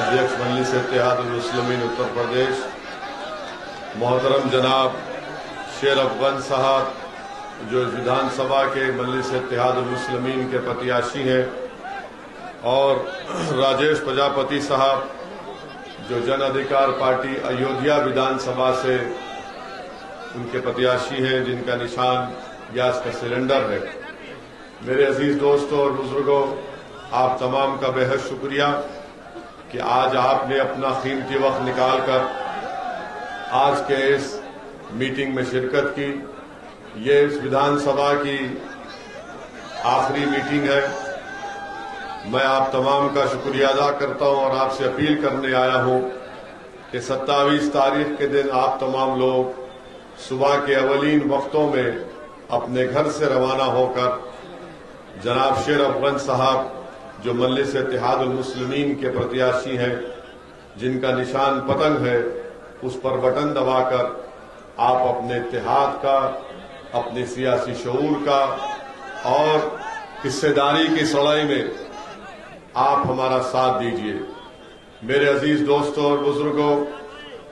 अध्यक्ष मजलिस इत्तेहादुल मुस्लिमीन उत्तर प्रदेश मोहतरम जनाब शेर अफगन साहब, जो विधानसभा के मजलिस इत्तेहादुल मुस्लिमीन के प्रत्याशी हैं, और राजेश प्रजापति साहब, जो जन अधिकार पार्टी अयोध्या विधानसभा से उनके प्रत्याशी हैं, जिनका निशान गैस का सिलेंडर है। मेरे अजीज दोस्तों और बुजुर्गों, आप तमाम का बेहद शुक्रिया कि आज आपने अपना कीमती वक्त निकालकर आज के इस मीटिंग में शिरकत की। ये इस विधानसभा की आखिरी मीटिंग है। मैं आप तमाम का शुक्रिया अदा करता हूं और आपसे अपील करने आया हूं कि 27 तारीख के दिन आप तमाम लोग सुबह के अवलीन वक्तों में अपने घर से रवाना होकर जनाब शेर अफगन साहब, जो मजलिस इत्तेहादुल मुस्लिमीन के प्रत्याशी हैं, जिनका निशान पतंग है, उस पर बटन दबाकर आप अपने इत्तेहाद का, अपने सियासी शऊर का और हिस्सेदारी की सड़ाई में आप हमारा साथ दीजिए। मेरे अजीज दोस्तों और बुजुर्गों,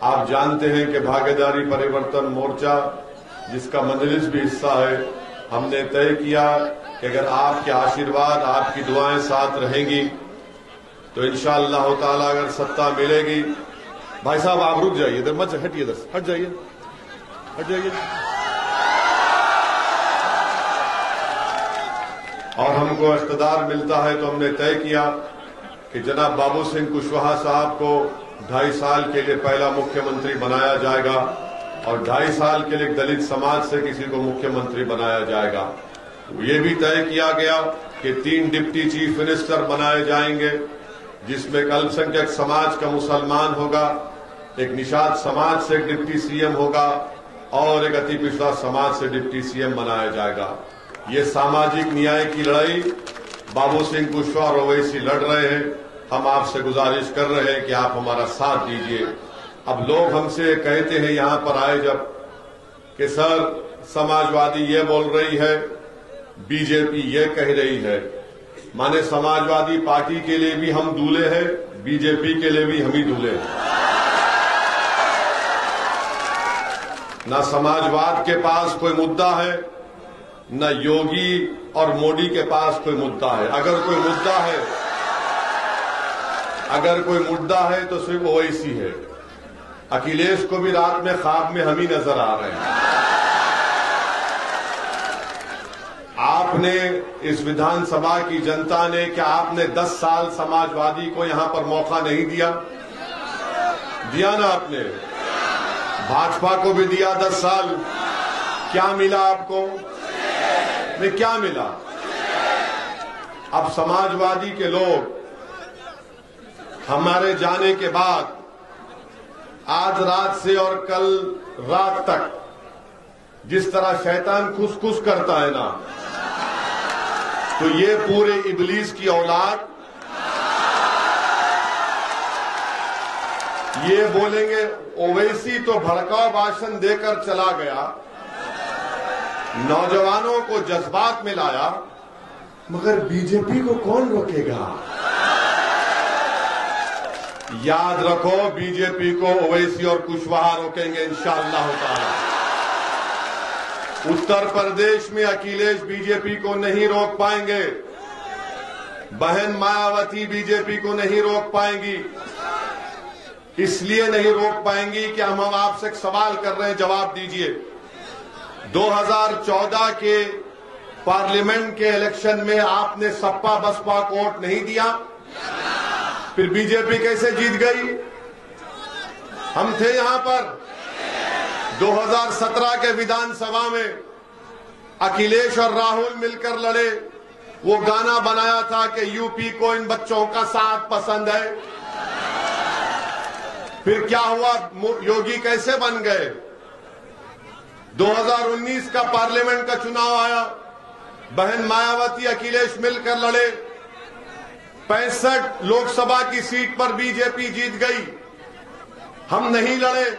आप जानते हैं कि भागीदारी परिवर्तन मोर्चा, जिसका मजलिस भी हिस्सा है, हमने तय किया कि अगर आपके आशीर्वाद, आपकी दुआएं साथ रहेंगी तो इंशाअल्लाह ताला अगर सत्ता मिलेगी। भाई साहब आप रुक जाइए, इधर मत हटिए, इधर हट जाइए, हट जाइए। और हमको इख्तिदार मिलता है तो हमने तय किया कि जनाब बाबू सिंह कुशवाहा साहब को 2.5 साल के लिए पहला मुख्यमंत्री बनाया जाएगा और 2.5 साल के लिए दलित समाज से किसी को मुख्यमंत्री बनाया जाएगा। ये भी तय किया गया कि 3 डिप्टी चीफ मिनिस्टर बनाए जाएंगे, जिसमें एक अल्पसंख्यक समाज का मुसलमान होगा, एक निषाद समाज से एक डिप्टी सीएम होगा और एक अति पिछड़ा समाज से डिप्टी सीएम बनाया जाएगा। ये सामाजिक न्याय की लड़ाई बाबू सिंह कुशवाहा और ओवैसी लड़ रहे हैं। हम आपसे गुजारिश कर रहे हैं कि आप हमारा साथ दीजिए। अब लोग हमसे कहते हैं यहां पर आए जब कि सर समाजवादी ये बोल रही है, बीजेपी ये कह रही है, माने समाजवादी पार्टी के लिए भी हम दूल्हे हैं, बीजेपी के लिए भी हम ही दूल्हे हैं। न समाजवाद के पास कोई मुद्दा है, न योगी और मोदी के पास कोई मुद्दा है। अगर कोई मुद्दा है तो सिर्फ ओवैसी है। अखिलेश को भी रात में ख्वाब में हम ही नजर आ रहे हैं। आपने, इस विधानसभा की जनता ने, क्या आपने 10 साल समाजवादी को यहां पर मौका नहीं दिया? दिया ना आपने? भाजपा को भी दिया 10 साल। क्या मिला आपको? में क्या मिला? अब समाजवादी के लोग हमारे जाने के बाद आज रात से और कल रात तक जिस तरह शैतान खुस करता है ना, तो ये पूरे इबलीस की औलाद ये बोलेंगे ओवैसी तो भड़काऊ भाषण देकर चला गया, नौजवानों को जज्बात में लाया, मगर बीजेपी को कौन रोकेगा? याद रखो, बीजेपी को ओवैसी और कुशवाहा रोकेंगे इंशाअल्लाह ताला। उत्तर प्रदेश में अखिलेश बीजेपी को नहीं रोक पाएंगे, बहन मायावती बीजेपी को नहीं रोक पाएंगी। इसलिए नहीं रोक पाएंगी कि हम आपसे एक सवाल कर रहे हैं, जवाब दीजिए। 2014 के पार्लियामेंट के इलेक्शन में आपने सपा बसपा को वोट नहीं दिया, फिर बीजेपी कैसे जीत गई? हम थे यहां पर 2017 के विधानसभा में, अखिलेश और राहुल मिलकर लड़े। वो गाना बनाया था कि यूपी को इन बच्चों का साथ पसंद है। फिर क्या हुआ? योगी कैसे बन गए? 2019 का पार्लियामेंट का चुनाव आया, बहन मायावती अखिलेश मिलकर लड़े, 65 लोकसभा की सीट पर बीजेपी जीत गई। हम नहीं लड़े,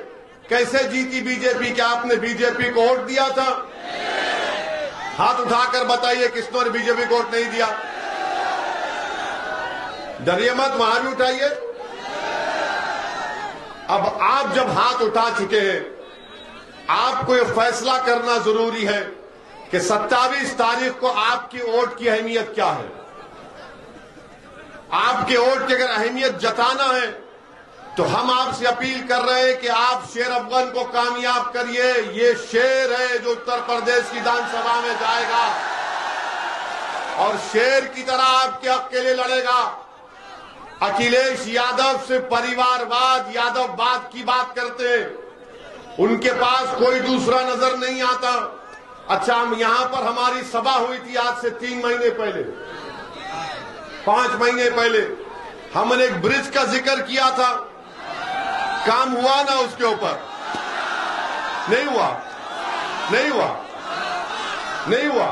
कैसे जीती बीजेपी? क्या आपने बीजेपी को वोट दिया था? हाथ उठाकर बताइए किसने बीजेपी को वोट नहीं दिया। डरिए मत, वहां भी उठाइए। अब आप जब हाथ उठा चुके हैं, आपको यह फैसला करना जरूरी है कि 27 तारीख को आपकी वोट की अहमियत क्या है। आपके वोट की अगर अहमियत जताना है तो हम आपसे अपील कर रहे हैं कि आप शेर अफगन को कामयाब करिए। ये शेर है जो उत्तर प्रदेश की विधानसभा में जाएगा और शेर की तरह आपके हक के लिए लड़ेगा। अखिलेश यादव से परिवारवाद, यादववाद की बात करते हैं, उनके पास कोई दूसरा नजर नहीं आता। अच्छा, हम यहां पर हमारी सभा हुई थी आज से 3 महीने पहले, 5 महीने पहले हमने एक ब्रिज का जिक्र किया था। काम हुआ ना उसके ऊपर? नहीं हुआ, नहीं हुआ, नहीं हुआ।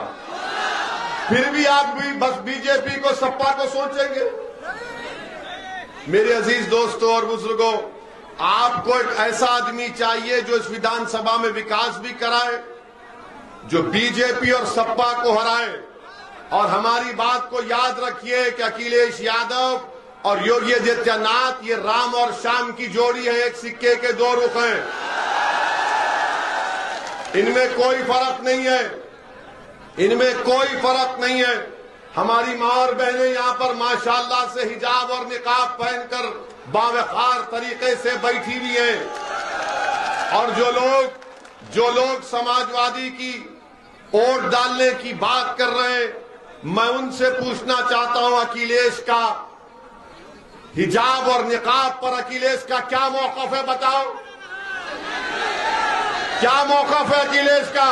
फिर भी आप भी बस बीजेपी को, सपा को सोचेंगे। मेरे अजीज दोस्तों और बुजुर्गों, आपको एक ऐसा आदमी चाहिए जो इस विधानसभा में विकास भी कराए, जो बीजेपी और सपा को हराए। और हमारी बात को याद रखिए कि अखिलेश यादव और योगी आदित्यनाथ ये राम और श्याम की जोड़ी है, एक सिक्के के 2 रुख हैं। इनमें कोई फर्क नहीं है, इनमें कोई फर्क नहीं है। हमारी मां और बहनें यहां पर माशाअल्लाह से हिजाब और निकाब पहनकर बावकार तरीके से बैठी हुई हैं। और जो लोग समाजवादी की वोट डालने की बात कर रहे हैं, मैं उनसे पूछना चाहता हूं, अखिलेश का हिजाब और निकाब पर अखिलेश का क्या मौकफ है? बताओ, क्या मौकफ है अखिलेश का?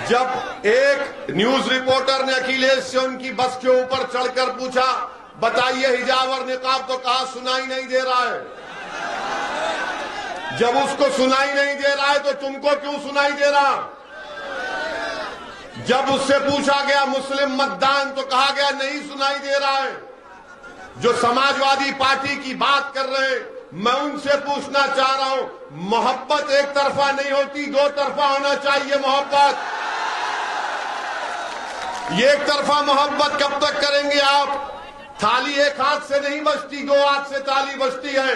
जब एक न्यूज रिपोर्टर ने अखिलेश से उनकी बस के ऊपर चढ़कर पूछा, बताइए हिजाब और निकाब, तो कहा सुनाई नहीं दे रहा है। जब उसको सुनाई नहीं दे रहा है तो तुमको क्यों सुनाई दे रहा? जब उससे पूछा गया मुस्लिम मतदान तो कहा गया नहीं सुनाई दे रहा है। जो समाजवादी पार्टी की बात कर रहे हैं, मैं उनसे पूछना चाह रहा हूं, मोहब्बत एक तरफा नहीं होती, 2 तरफा होना चाहिए मोहब्बत। ये एक तरफा मोहब्बत कब तक करेंगे आप? थाली एक हाथ से नहीं बजती, 2 हाथ से ताली बजती है।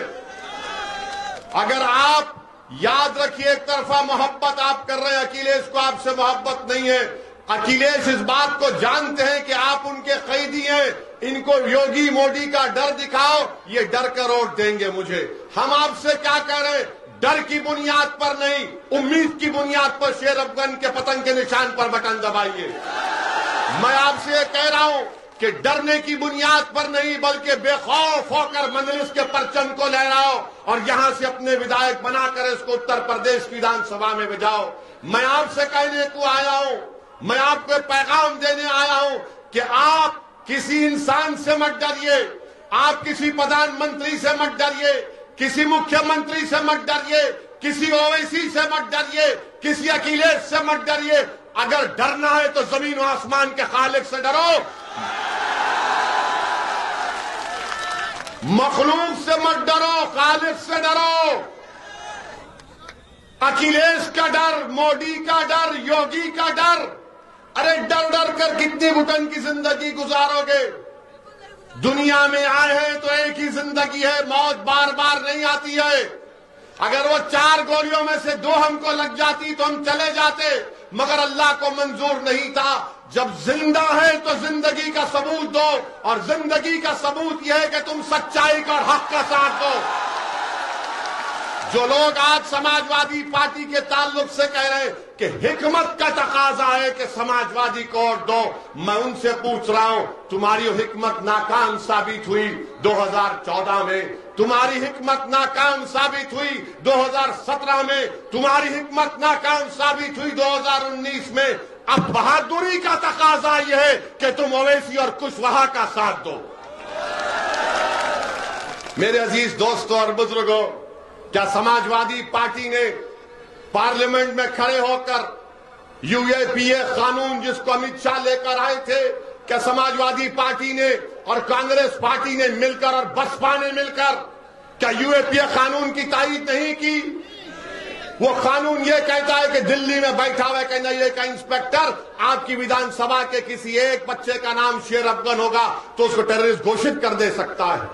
अगर आप याद रखिए, एक तरफा मोहब्बत आप कर रहे हैं, अखिलेश को आपसे मोहब्बत नहीं है। अखिलेश इस बात को जानते हैं कि आप उनके कैदी हैं। इनको योगी मोदी का डर दिखाओ, ये डर कर वोट देंगे मुझे। हम आपसे क्या कह रहे हैं? डर की बुनियाद पर नहीं, उम्मीद की बुनियाद पर शेर अफगन के पतंग के निशान पर बटन दबाइए। मैं आपसे ये कह रहा हूं कि डरने की बुनियाद पर नहीं, बल्कि बेखौफ होकर मंजलिस के परचम को लहराओ और यहां से अपने विधायक बनाकर इसको उत्तर प्रदेश की विधानसभा में भेजाओ। मैं आपसे कहने को आया हूं, मैं आपको पैगाम देने आया हूं कि आप किसी इंसान से मत डरिए, आप किसी प्रधानमंत्री से मत डरिए, किसी मुख्यमंत्री से मत डरिए, किसी ओवैसी से मत डरिए, किसी अखिलेश से मत डरिए। अगर डरना है तो जमीन और आसमान के खालिक से डरो, मखलूक से मत डरो, खालिक से डरो। अखिलेश का डर, मोदी का डर, योगी का डर, अरे डर डर कर कितनी घुटन की जिंदगी गुजारोगे? दुनिया में आए हैं तो एक ही जिंदगी है, मौत बार बार नहीं आती है। अगर वो 4 गोलियों में से 2 हमको लग जाती तो हम चले जाते, मगर अल्लाह को मंजूर नहीं था। जब जिंदा है तो जिंदगी का सबूत दो, और जिंदगी का सबूत यह है कि तुम सच्चाई का और हक का साथ दो। जो लोग आज समाजवादी पार्टी के ताल्लुक से कह रहे हैं कि हिकमत का तकाजा है कि समाजवादी को वोट दो, मैं उनसे पूछ रहा हूं, तुम्हारी हिकमत नाकाम साबित हुई 2014 में, तुम्हारी हिकमत नाकाम साबित हुई 2017 में, तुम्हारी हिकमत नाकाम साबित हुई 2019 में। अब बहादुरी का तकाजा यह है कि तुम ओवैसी और कुशवाहा का साथ दो। मेरे अजीज दोस्तों और बुजुर्गों, क्या समाजवादी पार्टी ने पार्लियामेंट में खड़े होकर यूएपीए कानून जिसको अमित शाह लेकर आए थे, क्या समाजवादी पार्टी ने और कांग्रेस पार्टी ने मिलकर और बसपा ने मिलकर क्या यूएपीए कानून की तारीफ नहीं की? वो कानून ये कहता है कि दिल्ली में बैठा हुआ एनआईए का इंस्पेक्टर आपकी विधानसभा के किसी एक बच्चे का नाम शेर अफगन होगा तो उसको टेररिस्ट घोषित कर दे सकता है।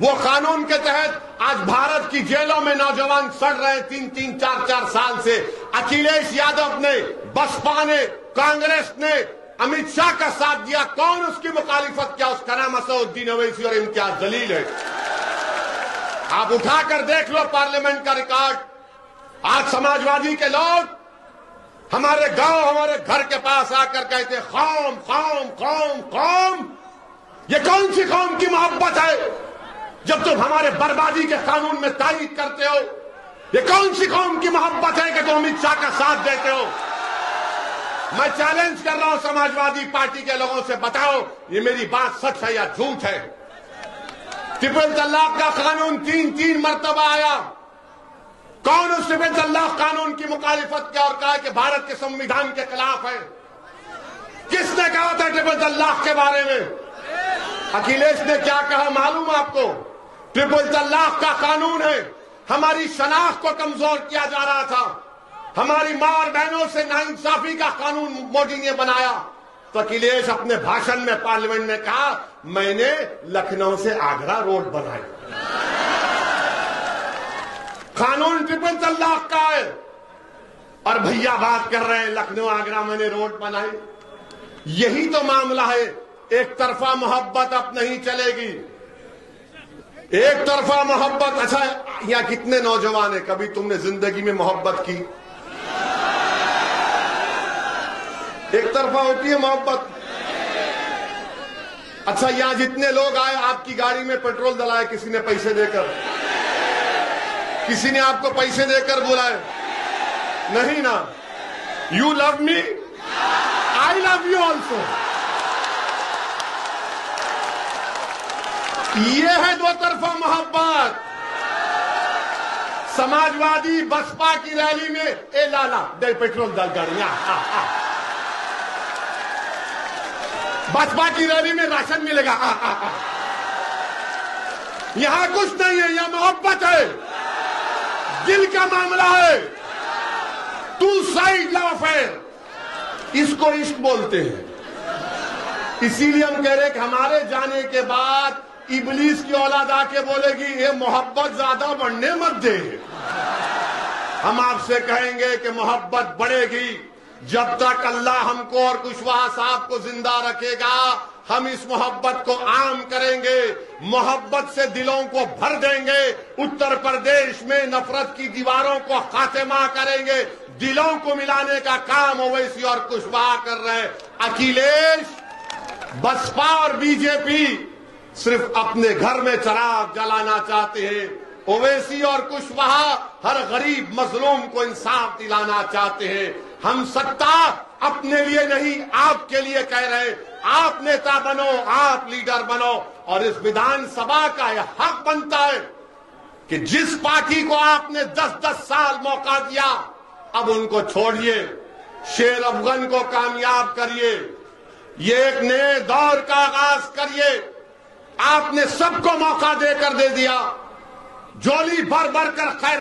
वो कानून के तहत आज भारत की जेलों में नौजवान सड़ रहे हैं 3-3, 4-4 साल से। अखिलेश यादव ने, बसपा ने, कांग्रेस ने अमित शाह का साथ दिया, कौन उसकी मुखालिफत किया? उसका नाम असदुद्दीन ओवैसी और इम्तियाज जलील है। आप उठाकर देख लो पार्लियामेंट का रिकॉर्ड। आज समाजवादी के लोग हमारे गांव, हमारे घर के पास आकर कहते कौम कौम कौम कौम। ये कौन सी कौम की मोहब्बत है जब तुम हमारे बर्बादी के कानून में तारीफ करते हो? ये कौन सी कौम की मोहब्बत है कि तुम अमित शाह का साथ देते हो? मैं चैलेंज कर रहा हूं समाजवादी पार्टी के लोगों से, बताओ ये मेरी बात सच है या झूठ है? ट्रिपल तलाक का कानून 3 मरतबा आया। कौन उस ट्रिपल तलाक कानून की मुखालिफत किया और कहा कि भारत के संविधान के खिलाफ है? किसने कहा था ट्रिपल तलाक के बारे में? अखिलेश ने क्या कहा मालूम आपको? ट्रिपल तलाक का कानून है, हमारी शनाख्त को कमजोर किया जा रहा था, हमारी मां और बहनों से नाइंसाफी का कानून मोदी ने बनाया। तो अखिलेश अपने भाषण में पार्लियामेंट में कहा मैंने लखनऊ से आगरा रोड बनाई। कानून ट्रिपल तलाक का है और भैया बात कर रहे हैं लखनऊ आगरा मैंने रोड बनाई। यही तो मामला है। एक तरफा मोहब्बत अब नहीं चलेगी। एक तरफा मोहब्बत। अच्छा, यहां कितने नौजवान है, कभी तुमने जिंदगी में मोहब्बत की? एक तरफा होती है मोहब्बत। अच्छा, यहां जितने लोग आए आपकी गाड़ी में पेट्रोल डलाए किसी ने पैसे देकर? किसी ने आपको पैसे देकर बुलाए? नहीं ना। You love me, I love you also. ये है दो तरफा मोहब्बत। समाजवादी बसपा की रैली में ए लाला दे पेट्रोल डाल गाड़ियां, बसपा की रैली में राशन मिलेगा। यहां कुछ नहीं है, यहां मोहब्बत है, दिल का मामला है। टू साइड लव अफेयर, इसको इश्क बोलते हैं। इसीलिए हम कह रहे हैं कि हमारे जाने के बाद इबलीस की औलाद आके बोलेगी ये मोहब्बत ज्यादा बढ़ने मत दे। हम आपसे कहेंगे कि मोहब्बत बढ़ेगी जब तक अल्लाह हमको और कुशवाहा साहब को जिंदा रखेगा। हम इस मोहब्बत को आम करेंगे, मोहब्बत से दिलों को भर देंगे। उत्तर प्रदेश में नफरत की दीवारों को खात्मा करेंगे। दिलों को मिलाने का काम ओवैसी और कुशवाहा कर रहे हैं। अखिलेश, बसपा और बीजेपी सिर्फ अपने घर में चिराग जलाना चाहते हैं। ओवैसी और कुशवाहा हर गरीब मजलूम को इंसाफ दिलाना चाहते हैं। हम सत्ता अपने लिए नहीं आपके लिए कह रहे हैं। आप नेता बनो, आप लीडर बनो और इस विधानसभा का यह हक बनता है कि जिस पार्टी को आपने 10-10 साल मौका दिया अब उनको छोड़िए, शेर अफगन को कामयाब करिए, ये एक नए दौर का आगाज करिए। आपने सबको मौका देकर दे दिया, झोली भर भर कर खैर